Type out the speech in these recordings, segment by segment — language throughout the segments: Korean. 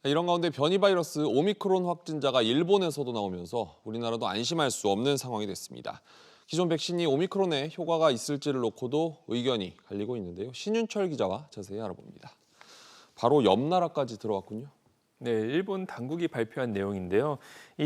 이런 가운데 변이 바이러스 오미크론 확진자가 일본에서도 나오면서 우리나라도 안심할 수 없는 상황이 됐습니다. 기존 백신이 오미크론에 효과가 있을지를 놓고도 의견이 갈리고 있는데요. 신윤철 기자와 자세히 알아봅니다. 바로 옆 나라까지 들어왔군요. 네, 일본 당국이 발표한 내용인데요.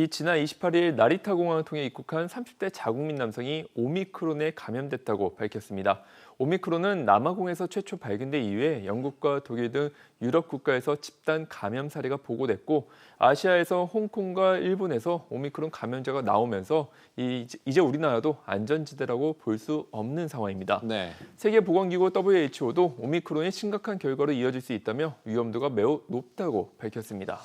지난 28일 나리타 공항을 통해 입국한 30대 자국민 남성이 오미크론에 감염됐다고 밝혔습니다. 오미크론은 남아공에서 최초 발견된 이후에 영국과 독일 등 유럽 국가에서 집단 감염 사례가 보고됐고 아시아에서 홍콩과 일본에서 오미크론 감염자가 나오면서 이제 우리나라도 안전지대라고 볼 수 없는 상황입니다. 네. 세계보건기구 WHO도 오미크론이 심각한 결과로 이어질 수 있다며 위험도가 매우 높다고 밝혔습니다.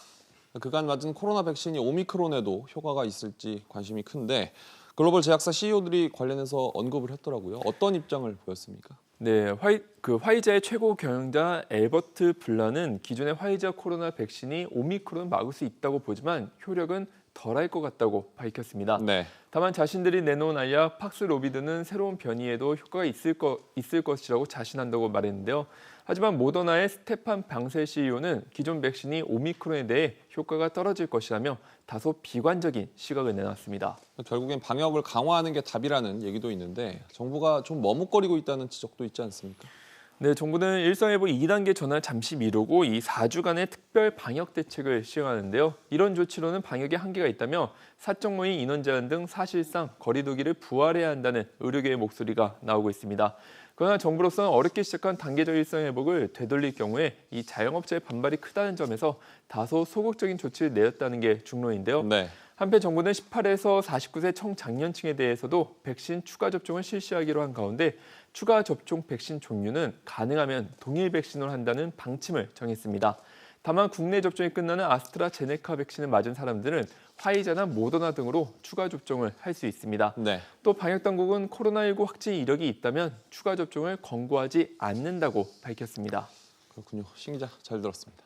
그간 맞은 코로나 백신이 오미크론에도 효과가 있을지 관심이 큰데 글로벌 제약사 CEO들이 관련해서 언급을 했더라고요. 어떤 입장을 보였습니까? 네, 화이자의 최고 경영자 엘버트 블라는 기존의 화이자 코로나 백신이 오미크론을 막을 수 있다고 보지만 효력은 덜할 것 같다고 밝혔습니다. 네. 다만 자신들이 내놓은 알약 팍스로비드는 새로운 변이에도 효과가 있을 것이라고 자신한다고 말했는데요. 하지만 모더나의 스테판 방셀 CEO는 기존 백신이 오미크론에 대해 효과가 떨어질 것이라며 다소 비관적인 시각을 내놨습니다. 결국엔 방역을 강화하는 게 답이라는 얘기도 있는데 정부가 좀 머뭇거리고 있다는 지적도 있지 않습니까? 네, 정부는 일상회복 2단계 전환을 잠시 미루고 이 4주간의 특별 방역 대책을 시행하는데요. 이런 조치로는 방역에 한계가 있다며 사적 모임 인원 제한 등 사실상 거리 두기를 부활해야 한다는 의료계의 목소리가 나오고 있습니다. 그러나 정부로서는 어렵게 시작한 단계적 일상회복을 되돌릴 경우에 이 자영업자의 반발이 크다는 점에서 다소 소극적인 조치를 내었다는 게 중론인데요. 네. 한편 정부는 18에서 49세 청장년층에 대해서도 백신 추가 접종을 실시하기로 한 가운데 추가 접종 백신 종류는 가능하면 동일 백신으로 한다는 방침을 정했습니다. 다만 국내 접종이 끝나는 아스트라제네카 백신을 맞은 사람들은 화이자나 모더나 등으로 추가 접종을 할 수 있습니다. 네. 또 방역당국은 코로나19 확진 이력이 있다면 추가 접종을 권고하지 않는다고 밝혔습니다. 그렇군요. 신 기자 잘 들었습니다.